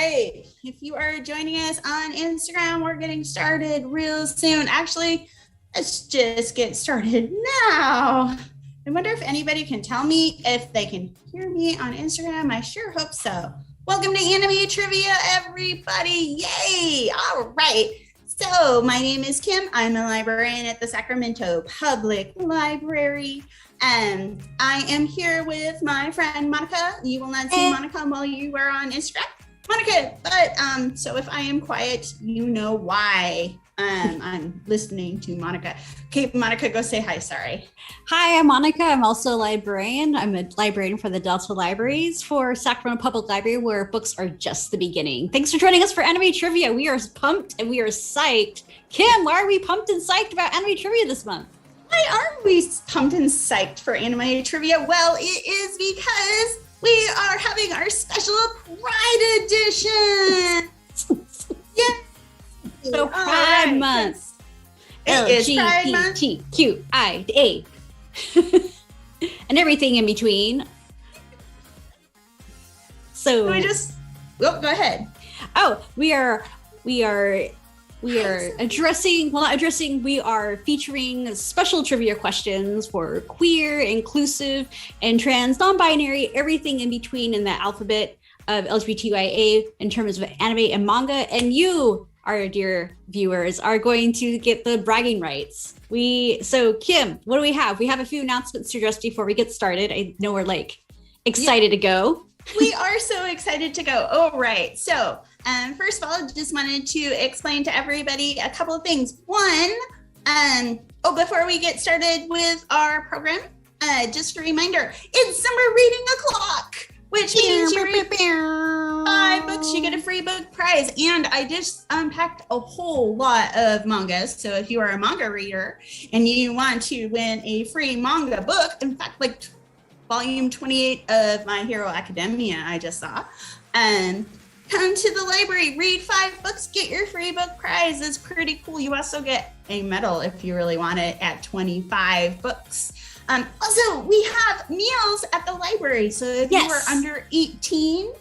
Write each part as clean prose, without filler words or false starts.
right. If you are joining us on Instagram, we're getting started real soon. Actually, let's just get started now. I wonder if anybody can tell me if they can hear me on Instagram. I sure hope so. Welcome to Anime Trivia, everybody. Yay. All right. So my name is Kim. I'm a librarian at the Sacramento Public Library. And I am here with my friend Monica. You will not see Monica while you are on Instagram. Monica, but so if I am quiet, you know why. I'm listening to Monica. Okay, Monica, go say hi. Sorry. Hi, I'm Monica. I'm also a librarian. I'm a librarian for the Delta Libraries for Sacramento Public Library, where books are just the beginning. Thanks for joining us for Anime Trivia. We are pumped and we are psyched. Kim, why are we pumped and psyched about Anime Trivia this month? Why are we pumped and psyched for Anime Trivia? Well, it is because we are having our special Pride Edition. Yeah. So Pride Month. It is Pride Month. LGBTQIA. And everything in between. So go ahead. Oh, we are addressing, we are featuring special trivia questions for queer, inclusive, and trans, non-binary, everything in between in the alphabet of LGBTQIA in terms of anime and manga. And you, our dear viewers, are going to get the bragging rights. So Kim, what do we have? We have a few announcements to address before we get started. I know we're excited to go. We are so excited to go. All right. So first of all, just wanted to explain to everybody a couple of things. One, before we get started with our program, just a reminder, it's summer reading o'clock, which means you read 5 books, you get a free book prize. And I just unpacked a whole lot of mangas. So if you are a manga reader and you want to win a free manga book, in fact, volume 28 of My Hero Academia, I just saw. Come to the library, read 5 books, get your free book prize. It's pretty cool. You also get a medal if you really want it at 25 books. Also, we have meals at the library. So if you are under 18,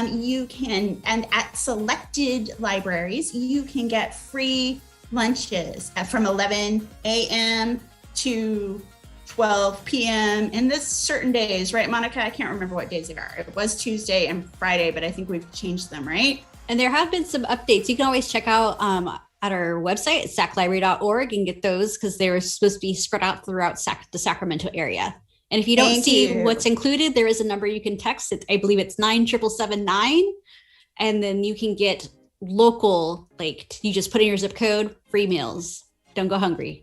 you can, and at selected libraries, you can get free lunches from 11 a.m. to 12 p.m. and this certain days, right, Monica? I can't remember what days they are. It was Tuesday and Friday, but I think we've changed them, right? And there have been some updates. You can always check out at our website at saclibrary.org and get those because they were supposed to be spread out throughout the Sacramento area. And if you don't see what's included, there is a number you can text. I believe it's 97779. And then you can get local, you just put in your zip code, free meals. Don't go hungry.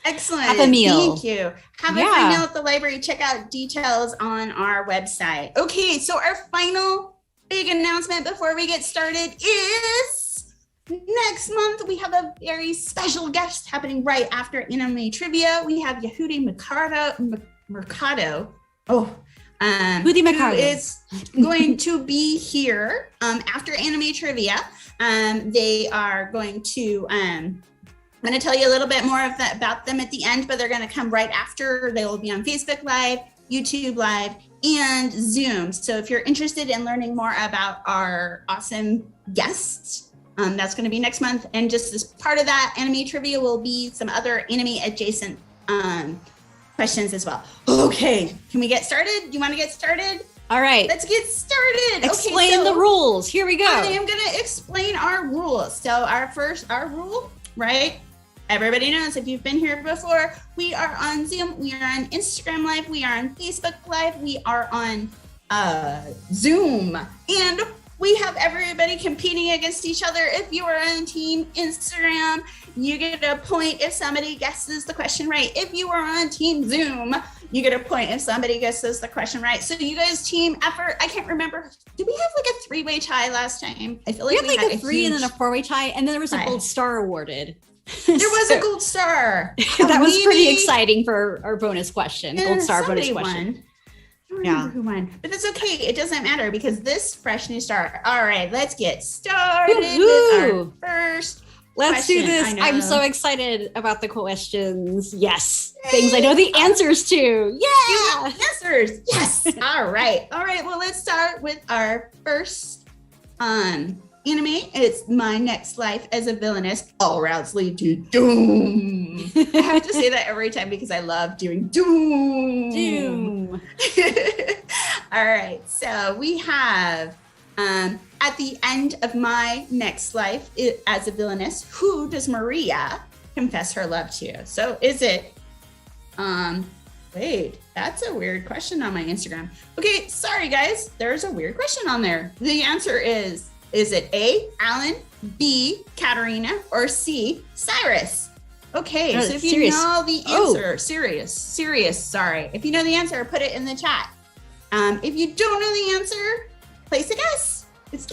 Excellent. Have a meal. Thank you. Have a free meal at the library. Check out details on our website. Okay, so our final big announcement before we get started is next month we have a very special guest happening right after Anime Trivia. We have Yehudi Mercado. Yehudi Mercado is going to be here after Anime Trivia. They are going to I'm going to tell you a little bit more about them at the end, but they're going to come right after. They will be on Facebook Live, YouTube Live, and Zoom. So if you're interested in learning more about our awesome guests, that's going to be next month. And just as part of that, Anime Trivia will be some other anime adjacent questions as well. Okay, can we get started? You want to get started? All right. Let's get started. Explain the rules. Here we go. I am going to explain our rules. So our rule, right? Everybody knows if you've been here before, we are on Zoom, we are on Instagram Live, we are on Facebook Live, we are on Zoom, and we have everybody competing against each other. If you are on Team Instagram, you get a point if somebody guesses the question right. If you are on Team Zoom, you get a point if somebody guesses the question right. So you guys team effort. I can't remember. Did we have a 3-way tie last time? I feel like we had a 3 and then a 4-way tie, and then there was a gold star awarded. There was a gold star. That was pretty exciting for our bonus question. Gold star bonus question. I don't remember who won, but that's okay. It doesn't matter because this fresh new star. All right, let's get started with our first Let's do this. I'm so excited about the questions. Yes. Things I know the answers to. Yeah. Answers. Yes. All right. Well, let's start with our first anime. It's my next life as a villainess. All routes lead to doom. I have to say that every time because I love doing doom. Doom. All right. So we have at the end of my next life as a villainess, who does Maria confess her love to? So is it wait, that's a weird question on my Instagram. Okay, sorry guys, there's a weird question on there. The answer is it A, Alan, B, Katarina, or C, Cyrus? Okay, so if you know the answer, serious, sorry. If you know the answer, put it in the chat. If you don't know the answer, place a guess. It's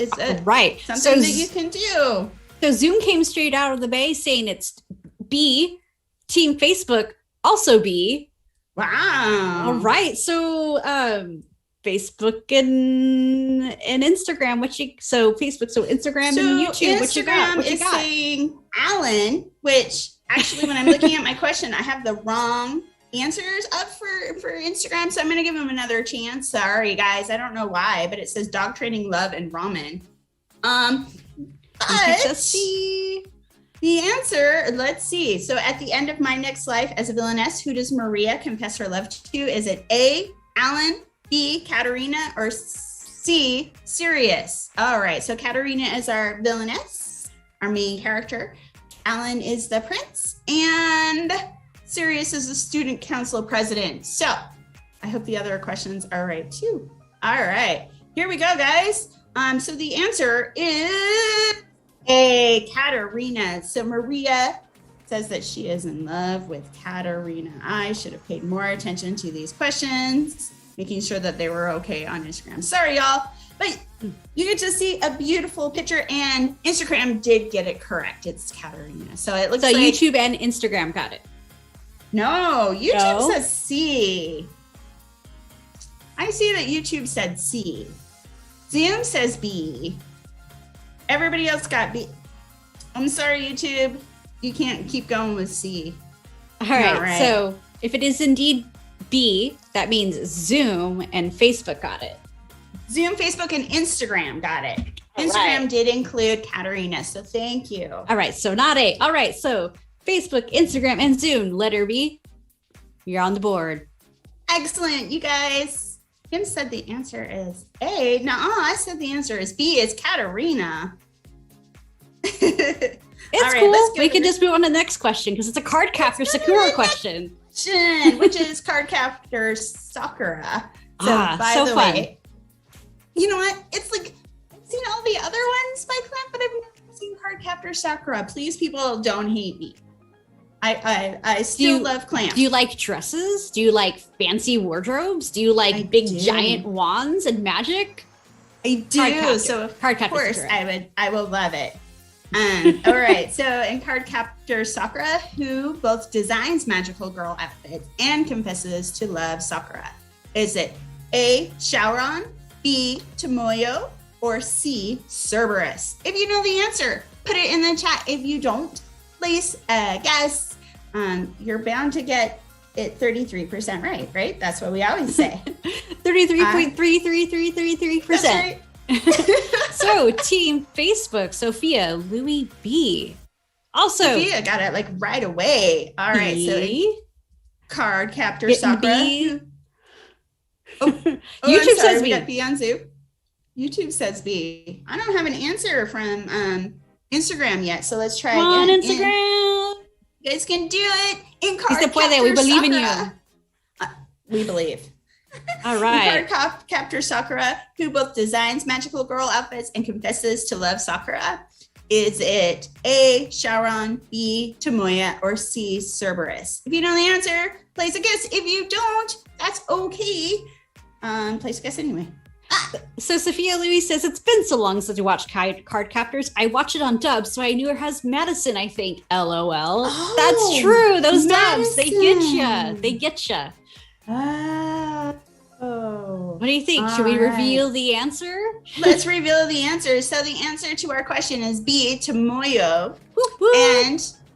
right. Something that you can do. So Zoom came straight out of the bay saying it's B, Team Facebook, also B. Wow. All right. So Facebook and Instagram, Facebook, so Instagram and YouTube, what you got? Instagram is saying Alan, which actually when I'm looking at my question, I have the wrong answers up for Instagram. So I'm going to give him another chance. Sorry guys. I don't know why, but it says dog training, love, and ramen. But see the answer, let's see. So at the end of my next life as a villainess, who does Maria confess her love to? Is it A, Alan, B, Katarina, or C, Sirius? All right, so Katarina is our villainess, our main character. Alan is the prince, and Sirius is the student council president. So I hope the other questions are right too. All right, here we go, guys. So the answer is A, Katarina. So Maria says that she is in love with Katarina. I should have paid more attention to these questions, making sure that they were okay on Instagram. Sorry, y'all, but you get to see a beautiful picture, and Instagram did get it correct. It's Katarina. So it looks like YouTube and Instagram got it. No, YouTube says C. I see that YouTube said C. Zoom says B. Everybody else got B. I'm sorry, YouTube. You can't keep going with C. All right. So if it is indeed B, that means Zoom and Facebook got it. Zoom, Facebook, and Instagram got it. Instagram did include Katarina, so thank you. All right. So not A. All right. So Facebook, Instagram, and Zoom, letter B. You're on the board. Excellent, you guys. Kim said the answer is A. No, I said the answer is B. It's Katarina. It's cool. We can just move on to the next question because it's a Cardcaptor Sakura question. Which is Cardcaptor Sakura. So by the way, you know what? It's like I've seen all the other ones by Clint, but I've never seen Cardcaptor Sakura. Please, people, don't hate me. I still love Clamp. Do you like dresses? Do you like fancy wardrobes? Do you like giant wands and magic? I do. So of course I will love it. All right. So in Cardcaptor Sakura, who both designs magical girl outfits and confesses to love Sakura? Is it A, Shaoran, B, Tomoyo, or C, Cerberus? If you know the answer, put it in the chat. If you don't, place a guess. You're bound to get it 33% right? That's what we always say. 33.33333%. That's right. So Team Facebook, Sophia, Louis B. Also, Sophia got it like right away. All right, so Cardcaptor Sakura. YouTube says B. We got B on Zoom. YouTube says B. I don't have an answer from Instagram yet, so let's try on again. Instagram. You guys can do it. In Cardcaptor we believe in you. We believe. All right. Cardcaptor Sakura, who both designs magical girl outfits and confesses to love Sakura. Is it A, Shaoran, B, Tomoya, or C, Cerberus? If you know the answer, place a guess. If you don't, that's okay. Place a guess anyway. So Sophia Louis says, it's been so long since we watched Cardcaptors. I watched it on dub, so I knew it has Madison, I think. LOL. Oh, that's true. Those Madison. dubs, they get ya. They get ya. What do you think? Should we reveal the answer? Let's reveal the answer. So the answer to our question is B, Tomoyo,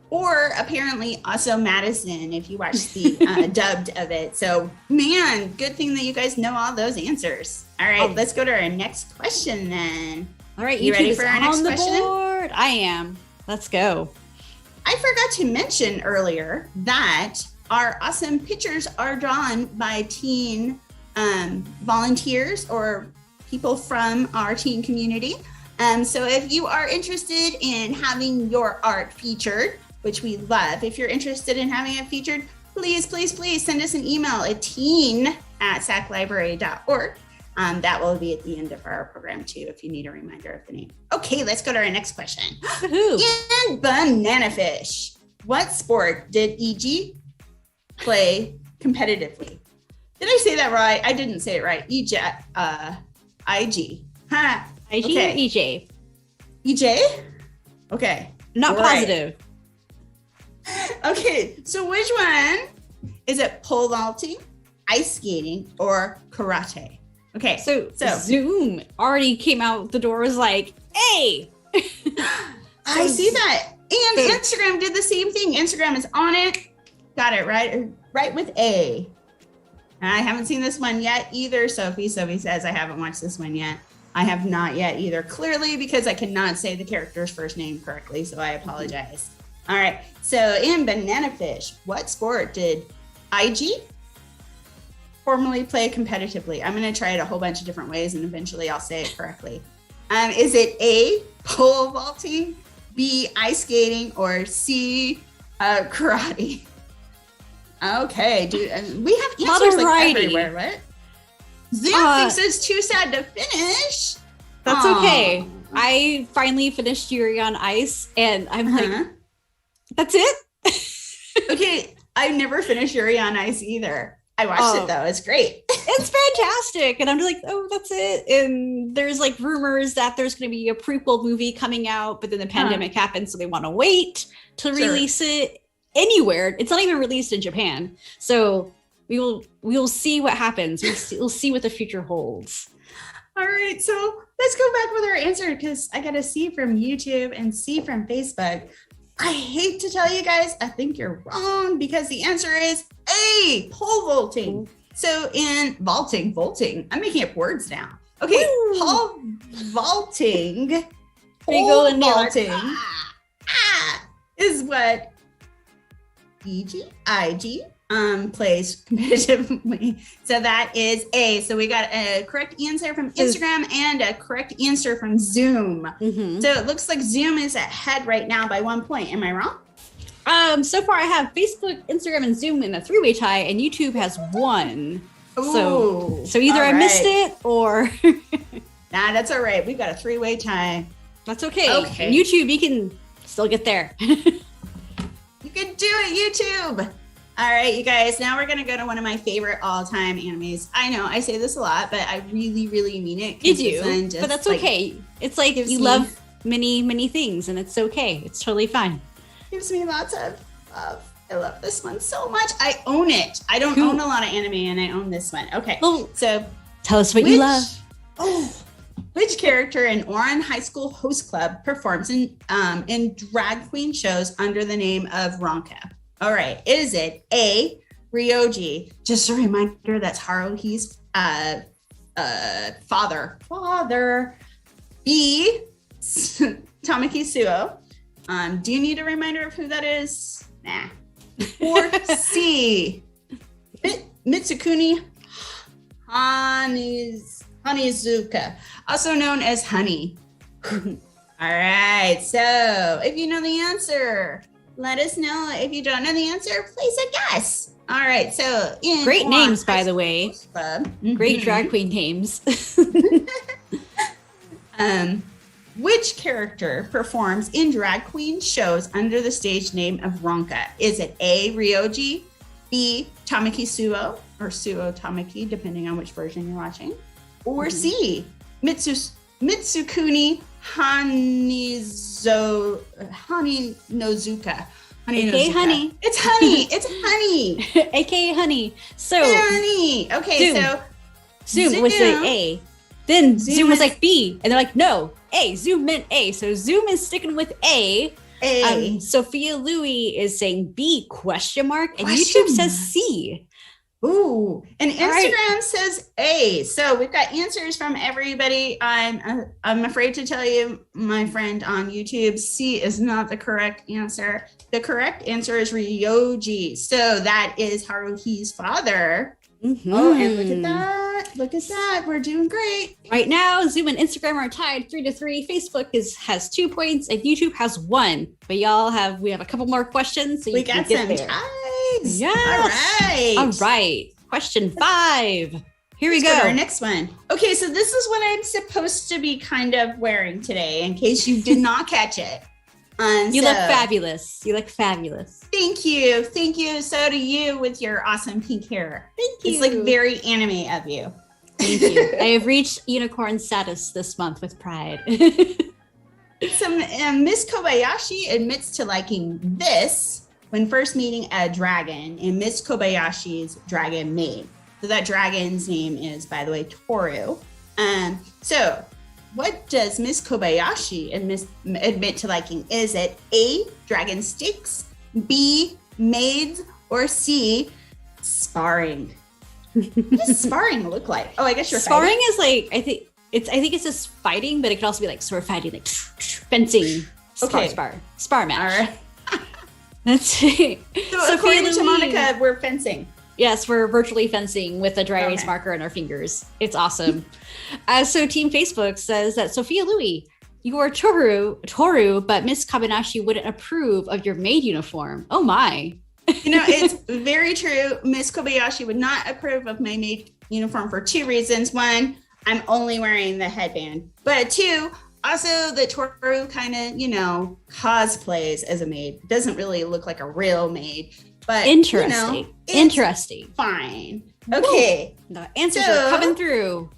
or apparently also Madison if you watch the dubbed of it. So man, good thing that you guys know all those answers. All right, let's go to our next question then. All right, You YouTube ready is for our on next the question? board. I am. Let's go. I forgot to mention earlier that our awesome pictures are drawn by teen volunteers or people from our teen community. So if you are interested in having your art featured, which we love, if you're interested in having it featured, please send us an email at teen@saclibrary.org. That will be at the end of our program too, if you need a reminder of the name. Okay, let's go to our next question. In Banana Fish, what sport did EG play competitively? Did I say that right? I didn't say it right. IG. Huh. IG Okay. or EJ? EJ? Okay. Not Right. positive. Okay, so which one? Is it pole vaulting, ice skating, or karate? Okay, So Zoom already came out the door, was like, hey. I see that. And Instagram did the same thing. Instagram is on it. Got it right with A. I haven't seen this one yet either. Sophie says I haven't watched this one yet. I have not yet either, clearly because I cannot say the character's first name correctly, so I apologize. All right, so in Banana Fish, what sport did IG formerly play competitively? I'm going to try it a whole bunch of different ways, and eventually I'll say it correctly. Is it A, pole vaulting, B, ice skating, or C, karate? Okay, we have answers like everywhere, right? Zoom thinks it's too sad to finish. That's okay. I finally finished Yuri on Ice, and I'm like, that's it? Okay, I never finished Yuri on Ice either. I watched it though. It's great. It's fantastic. And I'm just like, oh, that's it. And there's like rumors that there's going to be a prequel movie coming out, but then the pandemic happened, so they want to wait to release it anywhere. It's not even released in Japan. So we will see what happens. We'll see what the future holds. All right, so let's go back with our answer, because I got a C from YouTube and C from Facebook. I hate to tell you guys, I think you're wrong, because the answer is A, pole vaulting. So in vaulting, I'm making up words now. Okay, pole vaulting, pole vaulting is what IG plays competitively. So that is A. So we got a correct answer from Instagram and a correct answer from Zoom. So it looks like Zoom is ahead right now by 1 point. Am I wrong? So far I have Facebook, Instagram, and Zoom in a three-way tie, and YouTube has one. So either I missed it or nah, that's all right. We've got a three-way tie. That's okay. And YouTube, you can still get there. You can do it, YouTube. All right, you guys, now we're going to go to one of my favorite all-time animes. I know I say this a lot, but I really, really mean it. You do, but that's okay. It's like you love many, many things, and it's okay. It's totally fine. Gives me lots of love. I love this one so much. I own it. I don't own a lot of anime, and I own this one. Okay, so tell us what you love. Which character in Ouran High School Host Club performs in drag queen shows under the name of Ronka? All right, is it A, Ryoji? Just a reminder, that's Haruhi's father. B, Tamaki Suo. Do you need a reminder of who that is? Nah. Or C, Mitsukuni Hanizuka, also known as Honey. All right, so if you know the answer, let us know. If you don't know the answer, place a guess. All right, so great names, by the way. Great drag queen names. Which character performs in drag queen shows under the stage name of Ronka? Is it A, Ryoji, B, Tamaki Suo, or Suo Tamaki, depending on which version you're watching, or C, Mitsukuni Haninozuka? AKA Honey. It's Honey. It's Honey. AKA Honey. So Honey. Okay, Zoom was like A. Then Zoom was like B. And they're like, no, A. Zoom meant A. So Zoom is sticking with A. Sophia Louie is saying B ? And YouTube says C. Ooh, and All right. Instagram says A. So we've got answers from everybody. I'm afraid to tell you, my friend on YouTube, C is not the correct answer. The correct answer is Ryoji. So that is Haruhi's father. Mhm. Oh, and look at that. Look at that. We're doing great. Right now, Zoom and Instagram are tied 3-3. Facebook has 2 points and YouTube has 1. But we have a couple more questions. So We got some ties. Yes. All right. Question 5. Here we go. Our next one. Okay, so this is what I'm supposed to be kind of wearing today, in case you did not catch it. You look fabulous. You look fabulous. Thank you. Thank you. So do you with your awesome pink hair. Thank you. It's like very anime of you. Thank you. I have reached unicorn status this month with pride. Miss Kobayashi admits to liking this when first meeting a dragon in Miss Kobayashi's dragon maid. So that dragon's name is, by the way, Toru. So what does Miss Kobayashi admit to liking? Is it A, dragon steaks, B, maids, or C, sparring? What does sparring look like? Oh, I guess you're sparring fighting? is like I think it's just fighting, but it could also be like sword fighting, like fencing. Spar match. All right. That's it. So according to Monica, we're fencing. Yes, we're virtually fencing with a dry erase marker in our fingers. It's awesome. So Team Facebook says that Sophia Louis, you are Toru, but Miss Kobayashi wouldn't approve of your maid uniform. Oh my. It's very true. Miss Kobayashi would not approve of my maid uniform for 2 reasons. 1, I'm only wearing the headband. But 2, also the Toru kind of, cosplays as a maid. Doesn't really look like a real maid. But interesting. Interesting. Fine. Okay. Ooh, the answers are coming through.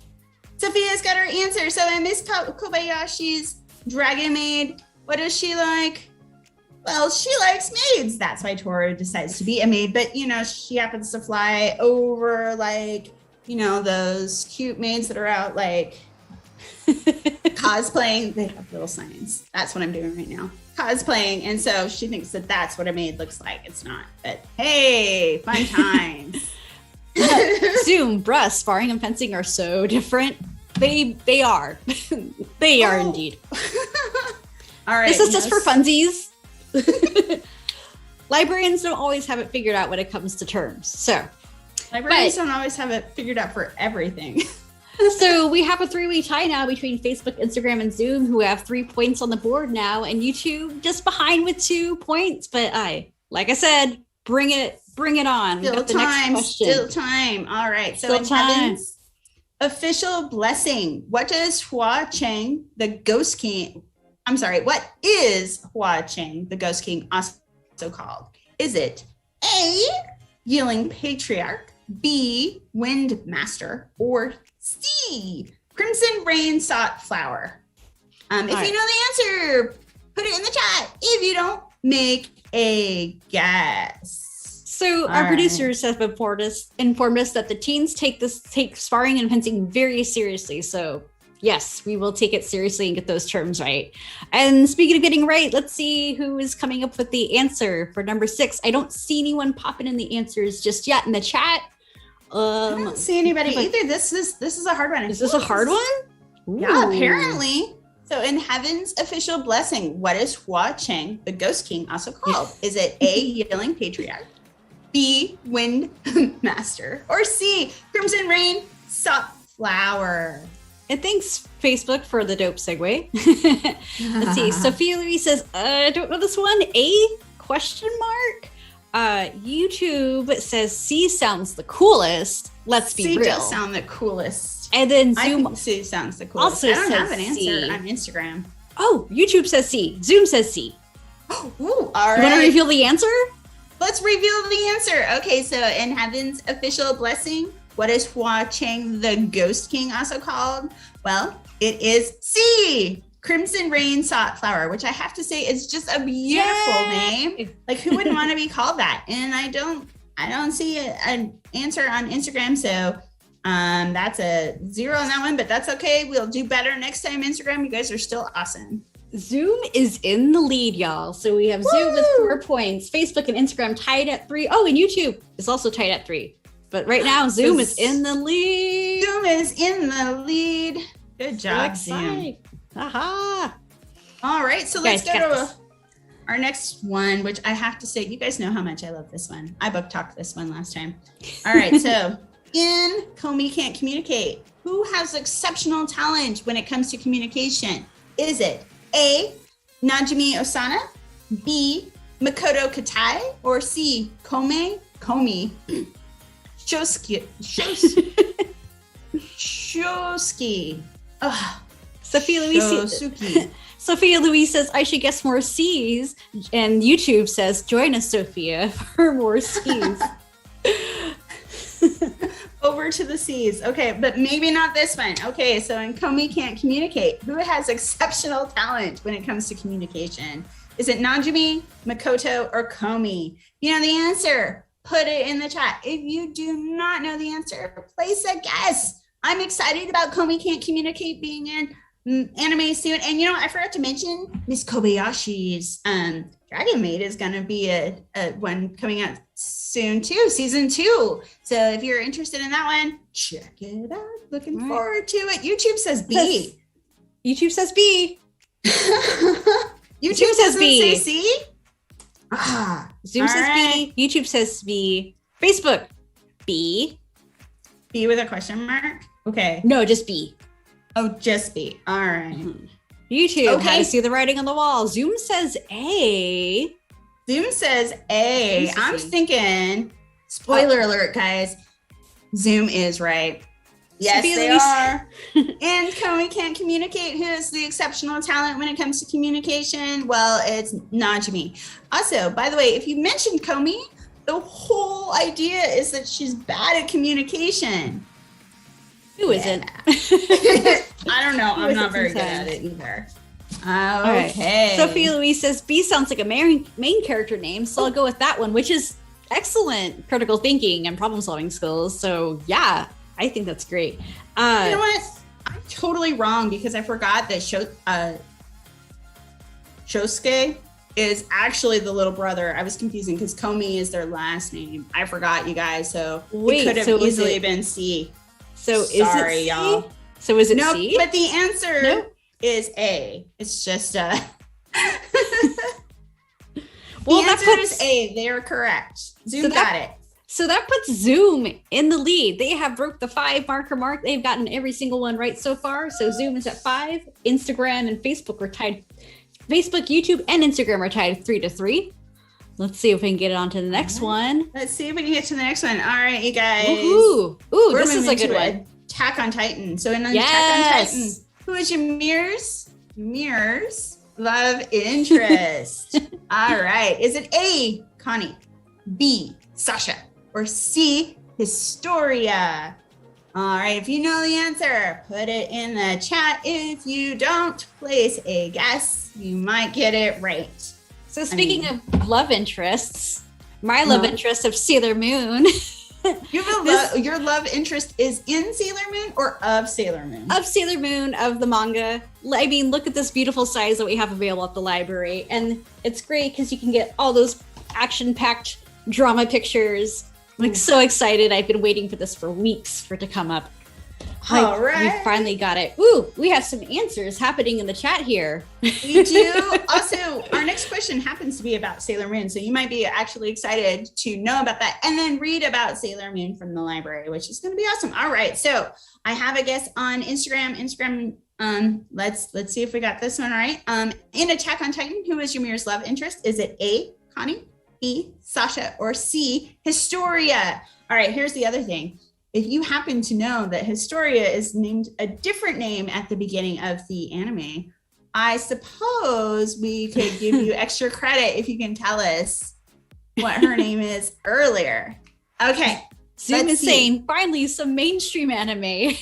Sophia's got her answer. So in Miss Kobayashi's dragon maid, what does she like? Well, she likes maids. That's why Toru decides to be a maid. But, she happens to fly over, those cute maids that are out, cosplaying. They have little signs. That's what I'm doing right now. Cosplaying. And so she thinks that that's what a maid looks like. It's not. But, hey, fun times. Zoom, bruh, sparring and fencing are so different. They are. They are indeed. All right. This is just for funsies. Librarians don't always have it figured out when it comes to terms. So librarians don't always have it figured out for everything. So we have a 3-way tie now between Facebook, Instagram, and Zoom, who have 3 points on the board now, and YouTube just behind with 2 points. But like I said, bring it on. Still time. All right. So in Heaven's official blessing, what does HUR Cheng, the Ghost King? I'm sorry. What is HUR Cheng, the Ghost King, also called? Is it A, Yielding Patriarch, B, Wind Master, or C, Crimson Rain Sought Flower? If you know the answer, put it in the chat. If you don't, make a guess. So our producers have informed us that the teens take sparring and fencing very seriously. So yes, we will take it seriously and get those terms right. And speaking of getting right, let's see who is coming up with the answer for number 6. I don't see anyone popping in the answers just yet in the chat. I don't see anybody either. This is a hard one. Is this a hard one? Ooh. Yeah, apparently. So in Heaven's official blessing, what is HUR Cheng, the Ghost King, also called? Is it A, Yielding Patriarch, B, Wind Master, or C, Crimson Rain Sought Flower? And thanks, Facebook, for the dope segue. Let's see. Sophia Louis says, I don't know this one. A question mark? YouTube says C sounds the coolest. Let's be real. C does sound the coolest. And then Zoom I think C sounds the coolest. also I don't says have an answer C. on Instagram. Oh, YouTube says C. Zoom says C. Ooh, all right. You want to reveal the answer? Let's reveal the answer. Okay, so in Heaven's official blessing, what is HUR Cheng, the Ghost King, also called? Well, it is C, Crimson Rain Sought Flower, which I have to say is just a beautiful name. Like, who wouldn't want to be called that? And I don't see an answer on Instagram, so that's a 0 on that one, but that's okay. We'll do better next time, Instagram. You guys are still awesome. Zoom is in the lead, y'all. So we have Zoom with 4 points. Facebook and Instagram tied at 3. Oh, and YouTube is also tied at 3. But right now, Zoom is in the lead. Zoom is in the lead. Good job, Zoom. Aha. All right, so let's go to our next one, which I have to say, you guys know how much I love this one. I book talked this one last time. All right, so in Comey Can't Communicate, who has exceptional talent when it comes to communication? Is it A, Najimi Osana, B, Makoto Katai, or C, Comey Shosky. Sophia Louise says, I should guess more C's. And YouTube says, join us, Sophia, for more C's. Over to the C's. Okay, but maybe not this one. Okay, so in Comey Can't Communicate, who has exceptional talent when it comes to communication? Is it Najimi, Makoto, or Comey? You know the answer. Put it in the chat. If you do not know the answer, place a guess. I'm excited about Comey Can't Communicate being in anime soon. And you know, I forgot to mention Miss Kobayashi's Dragon Maid is going to be a one coming out soon too, season 2. So if you're interested in that one, check it out. Looking forward to it. YouTube says B. YouTube says B. YouTube says B. Say C? Zoom says B. YouTube says B. Facebook, B. B with a question mark? Okay. No, just B. Oh, just B. All right. YouTube, how to see the writing on the wall. Zoom says A. Zoom says A. I'm thinking, spoiler alert, guys. Zoom is right. Yes, they are. And Comey Can't Communicate. Who has the exceptional talent when it comes to communication? Well, it's Najimi. Also, by the way, if you mentioned Comey, the whole idea is that she's bad at communication. Who isn't? I don't know. I'm not very good at it either. Okay. Right. Sophia Louise says B sounds like a main character name, so I'll go with that one, which is excellent critical thinking and problem solving skills. So yeah, I think that's great. You know what? I'm totally wrong because I forgot that Shosuke is actually the little brother. I was confusing because Comey is their last name. I forgot, you guys. So it could have easily been C. So sorry, is it y'all. So is it nope, C? But the answer is A. It's just well, the answer is A. They're correct. Zoom got it. So that puts Zoom in the lead. They have broke the 5 marker mark. They've gotten every single one right so far. So Zoom is at 5. Instagram and Facebook are tied. Facebook, YouTube, and Instagram are tied 3-3. Let's see if we can get it on to the next one. Let's see if we can get to the next one. All right, you guys. Ooh, this is a good one. Attack on Titan. So in Attack on Titan, who is Ymir's love interest? All right. Is it A, Connie, B, Sasha, or C, Historia? All right. If you know the answer, put it in the chat. If you don't, place a guess. You might get it right. So speaking of love interests, my love interest of Sailor Moon. Your love interest is in Sailor Moon or of Sailor Moon? Of Sailor Moon, of the manga. I mean, look at this beautiful size that we have available at the library. And it's great because you can get all those action-packed drama pictures. I'm so excited. I've been waiting for this for weeks for it to come up. All right. We finally got it. Ooh, we have some answers happening in the chat here. We do. Also, our next question happens to be about Sailor Moon. So you might be actually excited to know about that and then read about Sailor Moon from the library, which is going to be awesome. All right. So I have a guess on Instagram. Let's see if we got this one right. In Attack on Titan, who is Ymir's love interest? Is it A, Connie, B, Sasha, or C, Historia? All right. Here's the other thing. If you happen to know that Historia is named a different name at the beginning of the anime, I suppose we could give you extra credit if you can tell us what her name is earlier. Okay. Zoom is saying, finally, some mainstream anime.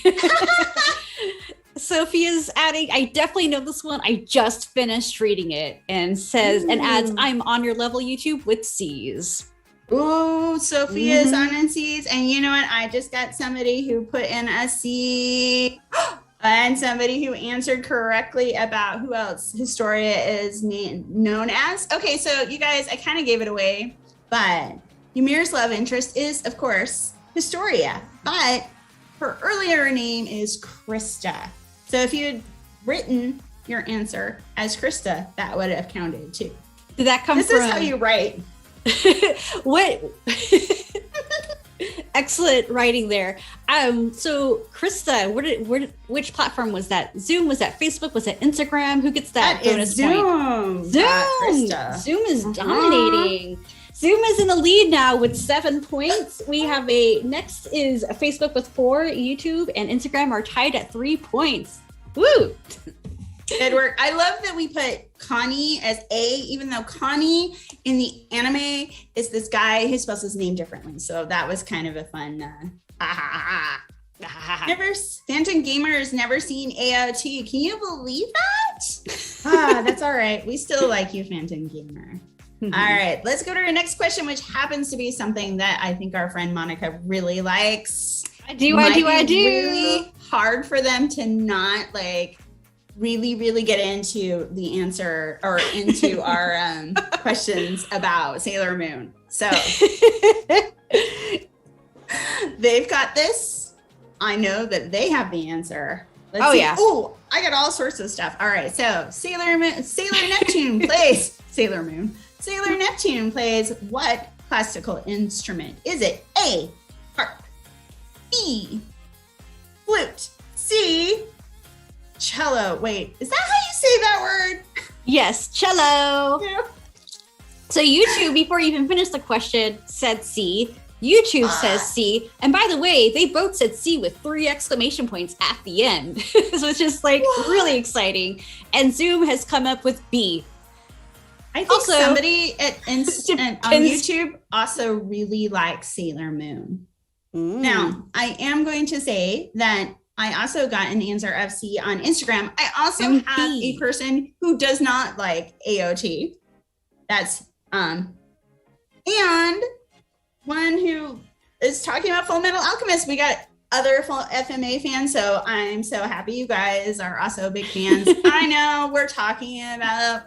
Sophia's adding, I definitely know this one. I just finished reading it and says, and adds, I'm on your level, YouTube, with C's. Ooh, Sophia's on NCs. And you know what? I just got somebody who put in a C and somebody who answered correctly about who else Historia is known as. Okay, so you guys, I kind of gave it away, but Ymir's love interest is, of course, Historia, but her earlier name is Krista. So if you had written your answer as Krista, that would have counted too. Did that come this from? This is how you write. What? Excellent writing there. So Krista, which platform was that? Zoom? Was that Facebook? Was that Instagram? Who gets that bonus Zoom. Zoom. Zoom is dominating. Zoom is in the lead now with 7 points. We have next is Facebook with 4, YouTube and Instagram are tied at 3 points. Woo! Good work. I love that we put Connie as A, even though Connie in the anime is this guy who spells his name differently. So that was kind of a fun. Phantom Gamer has never seen AOT. Can you believe that? That's all right. We still like you, Phantom Gamer. All right, let's go to our next question, which happens to be something that I think our friend Monica really likes. I do. Really hard for them to not really get into the answer or into our questions about Sailor Moon. So they've got this. I know that they have the answer. Let's see. Yeah. Oh, I got all sorts of stuff. All right. So Sailor Neptune plays Sailor Moon. Sailor Neptune plays what classical instrument? Is it A, harp, B, flute, C, cello? Wait, is that how you say that word? Yes, cello. Yeah. So YouTube, before you even finished the question, said C. YouTube says C. And by the way, they both said C with 3 exclamation points at the end. So it's just really exciting. And Zoom has come up with B. I think also, somebody on YouTube also really likes Sailor Moon. Now, I am going to say that I also got an answer of C on Instagram. I also have a person who does not like AOT. That's and one who is talking about Full Metal Alchemist. We got other FMA fans, so I'm so happy you guys are also big fans. I know we're talking about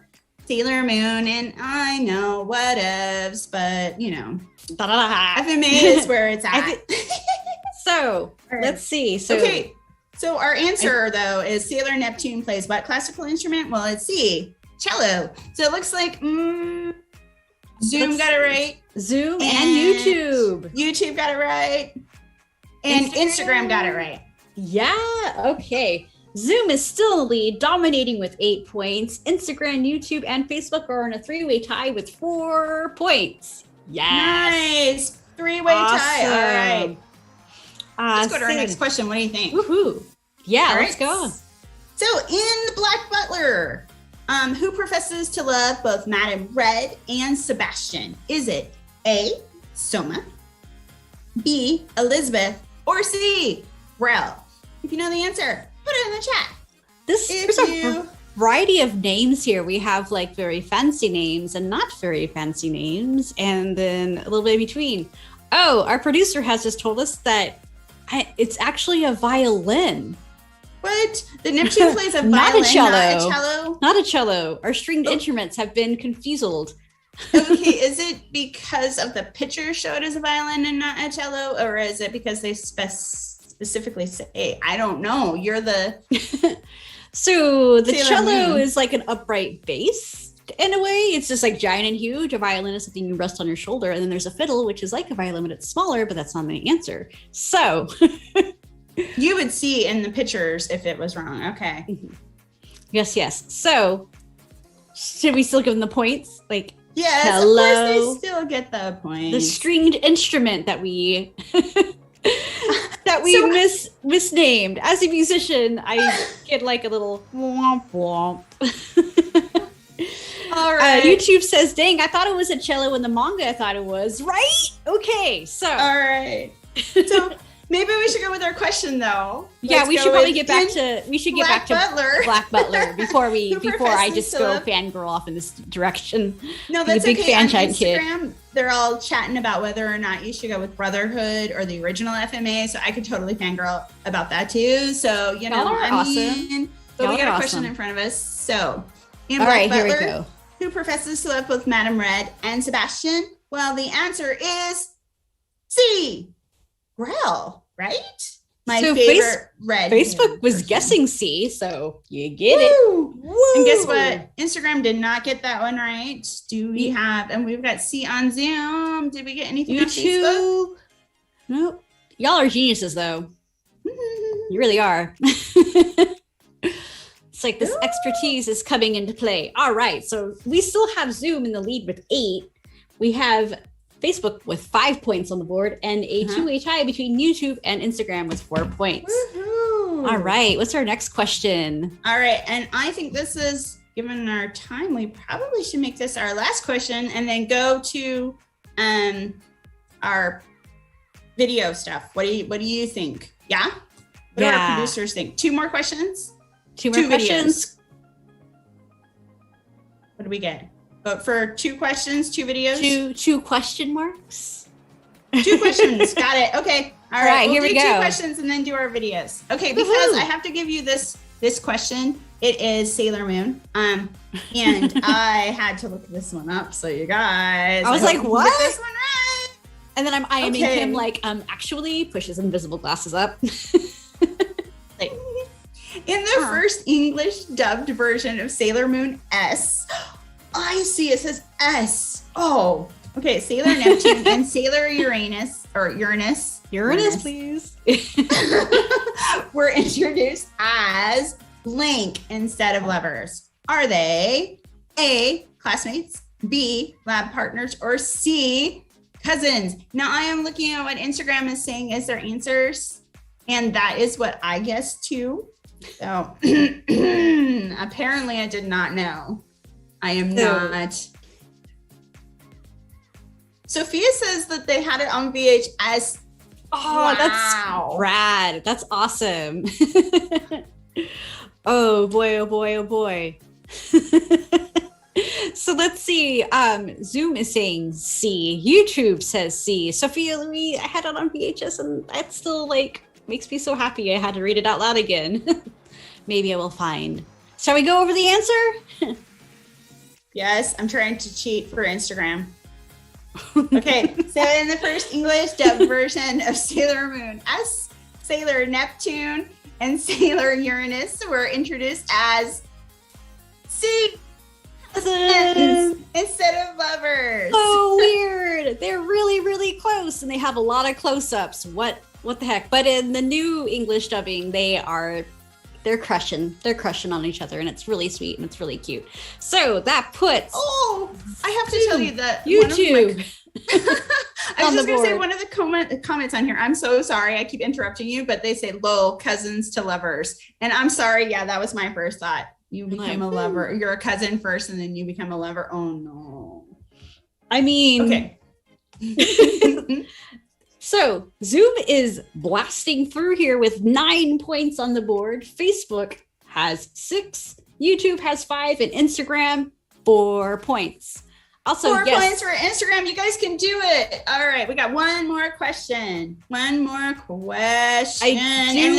Sailor Moon, and I know whatevs, but FMA is where it's at. So let's see. So our answer though is Sailor Neptune plays what classical instrument? Well, it's C, cello. So it looks like Zoom got it right. Zoom and YouTube. YouTube got it right. And Instagram got it right. Yeah. Okay. Zoom is still in the lead, dominating with 8 points. Instagram, YouTube, and Facebook are in a 3-way tie with 4 points. Yes. Nice. 3-way tie. All right. Let's go to our next question. What do you think? Woohoo. Yeah, right. Let's go. So in the Black Butler, who professes to love both Madame Red and Sebastian? Is it A, Soma, B, Elizabeth, or C, Grell? If you know the answer, put it in the chat. There's a variety of names here. We have very fancy names and not very fancy names, and then a little bit in between. Oh, our producer has just told us that it's actually a violin. What? The Neptune plays a violin, not a cello. Not a cello? Not a cello. Our stringed instruments have been confused. Okay, is it because of the picture showed as a violin and not a cello, or is it because they specifically say, I don't know, you're the... So the Sailor cello Moon is like an upright bass in a way. It's just giant and huge. A violin is something you rest on your shoulder. And then there's a fiddle, which is like a violin, but it's smaller, but that's not the answer. So... You would see in the pictures if it was wrong. Okay. Mm-hmm. Yes. So should we still give them the points? Yes, hello? Of course they still get the points. The stringed instrument that we misnamed. As a musician, I get a little womp womp. All right. YouTube says, dang, I thought it was a cello in the manga. I thought it was, right? Okay, so. All right. So maybe we should go with our question though. We should probably get back to Black Butler before I just go fangirl off in this direction. No, that's a big okay. Fan On giant Instagram, kid. They're all chatting about whether or not you should go with Brotherhood or the original FMA. So I could totally fangirl about that too. So awesome. But we got a question in front of us. So in Black Butler, here we go. Who professes to love both Madame Red and Sebastian? Well, the answer is C, Grell, right? My So favorite red. Facebook was person. guessing C, so you get Woo! it. Woo! And guess what? Instagram did not get that one right. Do we have? And we've got C on Zoom. Did we get anything on Facebook? Nope. Y'all are geniuses, though. You really are. It's like this expertise is coming into play. All right, so we still have Zoom in the lead with 8. We have Facebook with 5 points on the board, and a 2 tie between YouTube and Instagram with 4 points. Woohoo! All right, what's our next question? All right, and I think this is, given our time, we probably should make this our last question and then go to our video stuff. What do you think? Yeah? What do our producers think? 2 more questions? 2 more questions? Videos. What do we get? Vote for 2 questions, 2 videos? 2 question marks? 2 questions. Got it. Okay. All right. Here we'll we do go. 2 questions and then do our videos. Okay, because I have to give you this question. It is Sailor Moon. And I had to look this one up. So you guys. I was like, hope you what? get this one right. And then I'm IMing him like, actually pushes invisible glasses up. Like, in the first English dubbed version of Sailor Moon S, I see it says S. Oh, okay. Sailor Neptune and Sailor Uranus, please, were introduced as blank instead of lovers. Are they A, classmates, B, lab partners, or C, cousins? Now I am looking at what Instagram is saying as their answers, and that is what I guessed too. So apparently I did not know. I am not. Sophia says that they had it on VHS. Oh, that's rad. That's awesome. Oh boy, oh boy, oh boy. So let's see. Zoom is saying C. YouTube says C. Sophia, I had it on VHS and that still makes me so happy I had to read it out loud again. Maybe I will find. Shall we go over the answer? Yes, I'm trying to cheat for Instagram. Okay, so in the first English dubbed version of Sailor Moon, S, Sailor Neptune and Sailor Uranus were introduced as C instead of lovers. Oh, weird. They're really, really close and they have a lot of close-ups. What the heck? But in the new English dubbing, they're crushing. They're crushing on each other and it's really sweet and it's really cute. So that puts I have to tell you that YouTube. I was just going to say one of the comments on here. I'm so sorry. I keep interrupting you, but they say, lol, cousins to lovers. And I'm sorry. Yeah, that was my first thought. You became a lover. You're a cousin first and then you become a lover. Oh, no. I mean. Okay. So Zoom is blasting through here with 9 points on the board. Facebook has 6, YouTube has 5, and Instagram 4 points. Also, 4 points for Instagram. You guys can do it. All right, we got one more question. And then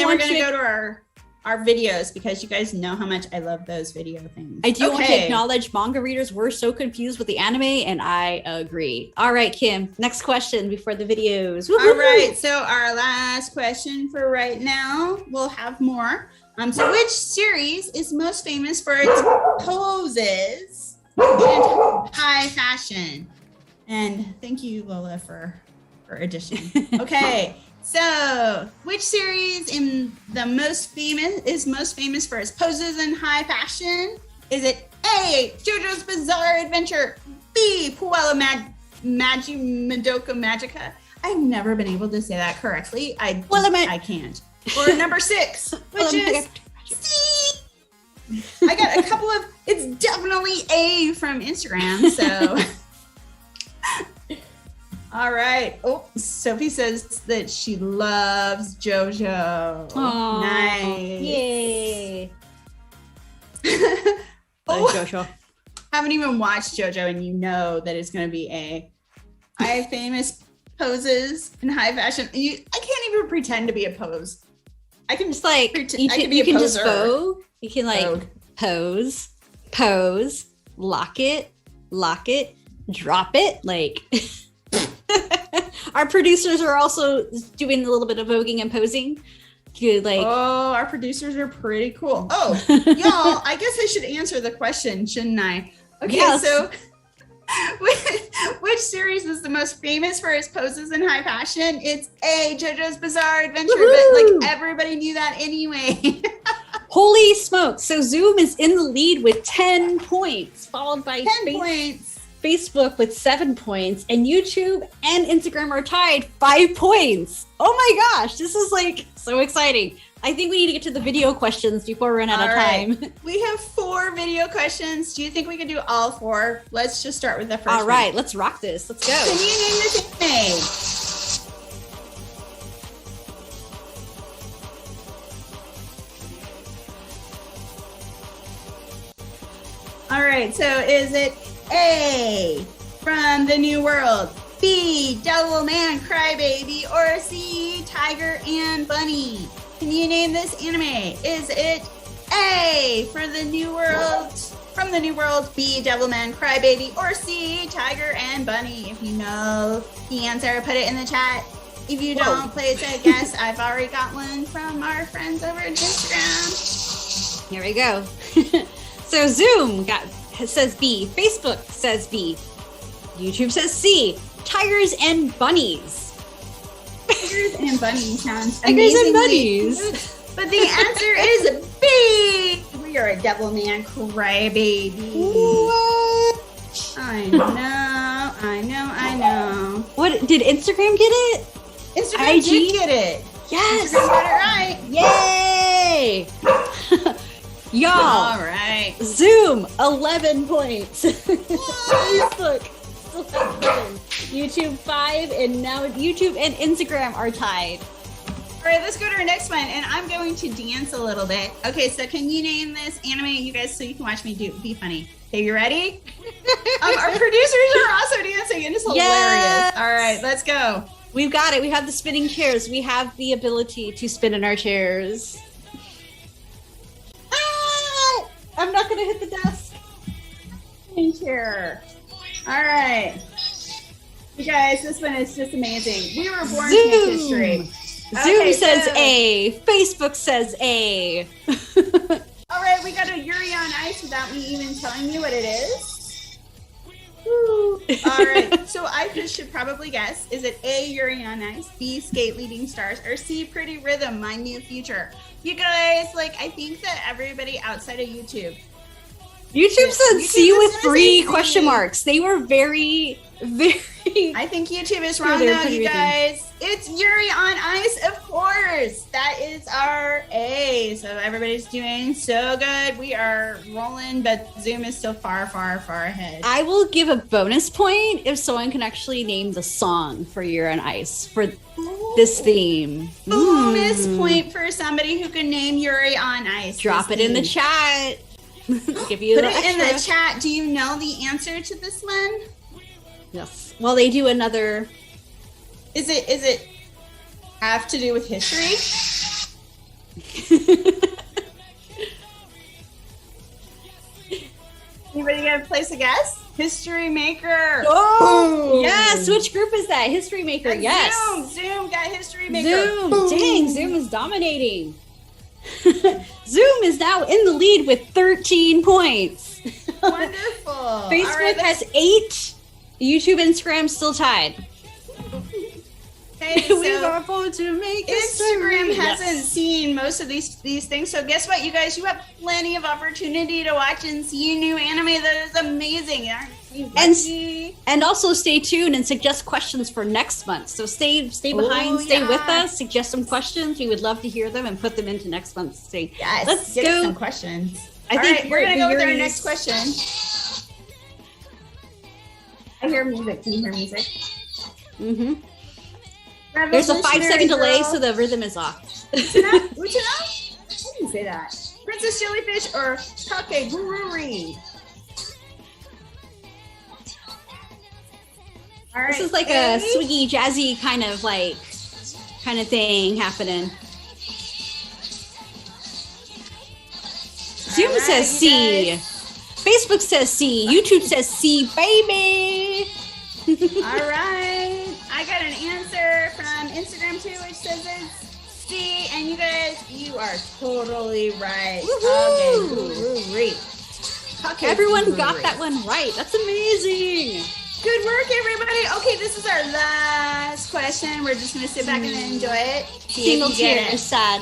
we're going to go to our videos because you guys know how much I love those video things. I do want to acknowledge manga readers were so confused with the anime, and I agree. All right, Kim, next question before the videos. Woo-hoo! All right, so our last question for right now. We'll have more. So which series is most famous for its poses and high fashion? And thank you, Lola, for addition. Okay. So, which series is most famous for its poses and high fashion? Is it A, JoJo's Bizarre Adventure, B, Puella Madoka Magica? I've never been able to say that correctly. I can't. Or number 6, which is C. I got a couple of. It's definitely A from Instagram. So. All right. Oh, Sophie says that she loves JoJo. Aww, nice. Yay. JoJo. Haven't even watched JoJo and you know that it's going to be A. High famous poses and high fashion. I can't even pretend to be a pose. I can just you can just bow. You can pose, lock it, drop it, Our producers are also doing a little bit of voguing and posing. Oh, our producers are pretty cool. Oh, y'all, I guess I should answer the question, shouldn't I? Okay, yes. So which series is the most famous for its poses in high fashion? It's A, JoJo's Bizarre Adventure, Woohoo! but everybody knew that anyway. Holy smokes. So Zoom is in the lead with 10 points, followed by 10 points. Facebook with 7 points, and YouTube and Instagram are tied 5 points. Oh my gosh, this is so exciting. I think we need to get to the video questions before we run out of time. We have 4 video questions. Do you think we can do all 4? Let's just start with the first one. All right, let's rock this. Let's go. Can you name this anime? All right, so is it A, From the New World, B, Devilman Crybaby, or C, Tiger and Bunny? Can you name this anime? Is it A, From the New World, B, Devilman Crybaby, or C, Tiger and Bunny? If you know the answer, put it in the chat. If you don't, play it to guess. I've already got one from our friends over at Instagram. Here we go. So Zoom says B, Facebook says B, YouTube says C, Tigers and Bunnies. Tigers and bunnies sounds Tigers and amazingly bunnies. cute, but the answer is B. We are a Devilman Crybaby. What? I know. What did Instagram get it? Instagram IG? did get it. Yes. Instagram got it right. Yay! Y'all. All right. Zoom 11 points. Facebook still has 7. YouTube 5, and now YouTube and Instagram are tied. All right, let's go to our next one, and I'm going to dance a little bit. Okay, so can you name this anime, you guys, so you can watch me be funny? Okay, you ready? Our producers are also dancing, and it's hilarious. Yes. All right, let's go. We've got it. We have the spinning chairs. We have the ability to spin in our chairs. Ah! I'm not going to hit the desk. Chair. All right. You guys, this one is just amazing. We were born Zoom. to make history. Zoom says A. Facebook says A. All right, we got a Yuri on Ice without me even telling you what it is. Woo. All right, so I just should probably guess. Is it A, Yuri on Ice, B, Skate Leading Stars, or C, Pretty Rhythm, My New Future? You guys, I think that everybody outside of YouTube said C with is 3 C. question marks. They were very, very... I think YouTube is wrong they're though, pretty you rhythm. guys. It's Yuri on Ice, of course. That is our A. So everybody's doing so good. We are rolling, but Zoom is still far, far, far ahead. I will give a bonus point if someone can actually name the song for Yuri on Ice for this theme. Bonus point for somebody who can name Yuri on Ice. Drop it in the chat. Give you Put a it little in the extra. chat. Do you know the answer to this one? Yes. Well, they do another. Is it have to do with history? Anybody gonna place a guess? History Maker. Oh, yes. Which group is that? History Maker. That's Yes. Zoom got History Maker. Zoom. Boom. Dang, Zoom is dominating. Zoom is now in the lead with 13 points. Wonderful. Facebook All right, has 8. YouTube and Instagram still tied. Okay, We so are going to make Instagram history. hasn't Yes. seen most of these things. So guess what, you guys? You have plenty of opportunity to watch and see new anime that is amazing. Aren't you lucky? And also stay tuned and suggest questions for next month. So stay behind, stay with us, suggest some questions. We would love to hear them and put them into next month's thing. Yes, Let's get go. some questions. I All think right, we're gonna go with our Yuri's- next question. I hear music. Can you hear music? Mm-hmm. There's a 5-second delay, so the rhythm is off. Uchina? I didn't say that. Princess Jellyfish or Kakegururi? All right. This is like a swiggy, jazzy kind of thing happening. Zoom All right, says you C. guys. Facebook says C. YouTube says C, baby. All right. I got an answer from Instagram too, which says it's C. And you guys, you are totally right. Okay, everyone got that one right. That's amazing. Good work, everybody. Okay, this is our last question. We're just gonna sit back and enjoy it. Single tear, sad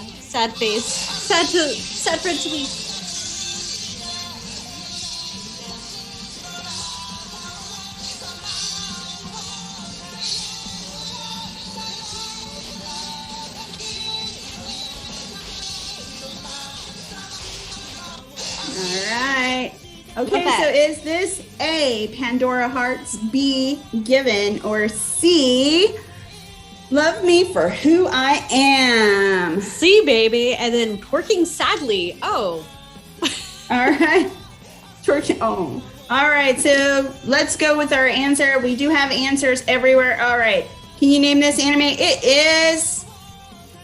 face, sad for it to leave. All right. Okay, so is this A, Pandora Hearts, B, Given, or C, Love Me for Who I Am? C, baby, and then Twerking Sadly. Oh. All right. Twerking. Oh. All right, so let's go with our answer. We do have answers everywhere. All right. Can you name this anime? It is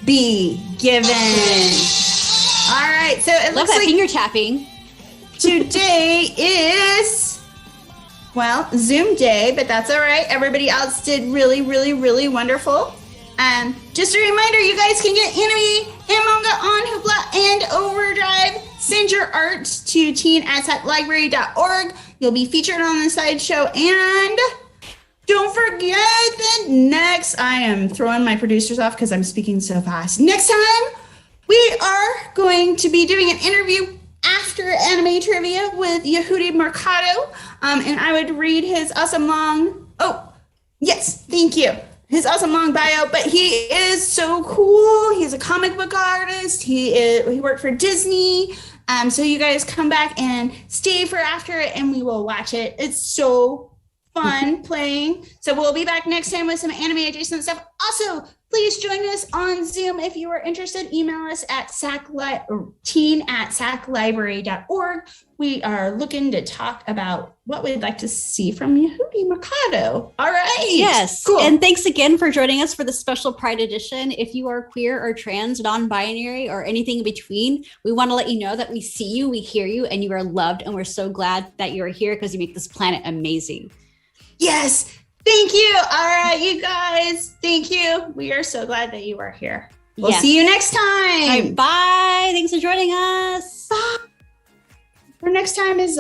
B, Given. All right, so it looks like finger tapping. Today is, well, Zoom day, but that's all right. Everybody else did really, really, really wonderful. Just a reminder, you guys can get anime and manga on Hoopla and Overdrive. Send your art to teen@library.org. You'll be featured on the sideshow. And don't forget that I am throwing my producers off because I'm speaking so fast. Next time, we are going to be doing an interview after anime trivia with Yehudi Mercado, and I would read his awesome long, his awesome long bio, but he is so cool. He's a comic book artist. He worked for Disney, so you guys come back and stay for after it, and we will watch it. It's so fun playing. So we'll be back next time with some anime adjacent stuff. Also, please join us on Zoom if you are interested. Email us at teen@saclibrary.org. We are looking to talk about what we'd like to see from Yehudi Mercado. All right. Yes. Cool. And thanks again for joining us for the special Pride edition. If you are queer or trans, non-binary, or anything in between, we want to let you know that we see you, we hear you, and you are loved. And we're so glad that you're here because you make this planet amazing. Yes. Thank you. All right, you guys. Thank you. We are so glad that you are here. We'll see you next time. All right, bye. Thanks for joining us. Bye. Our next time is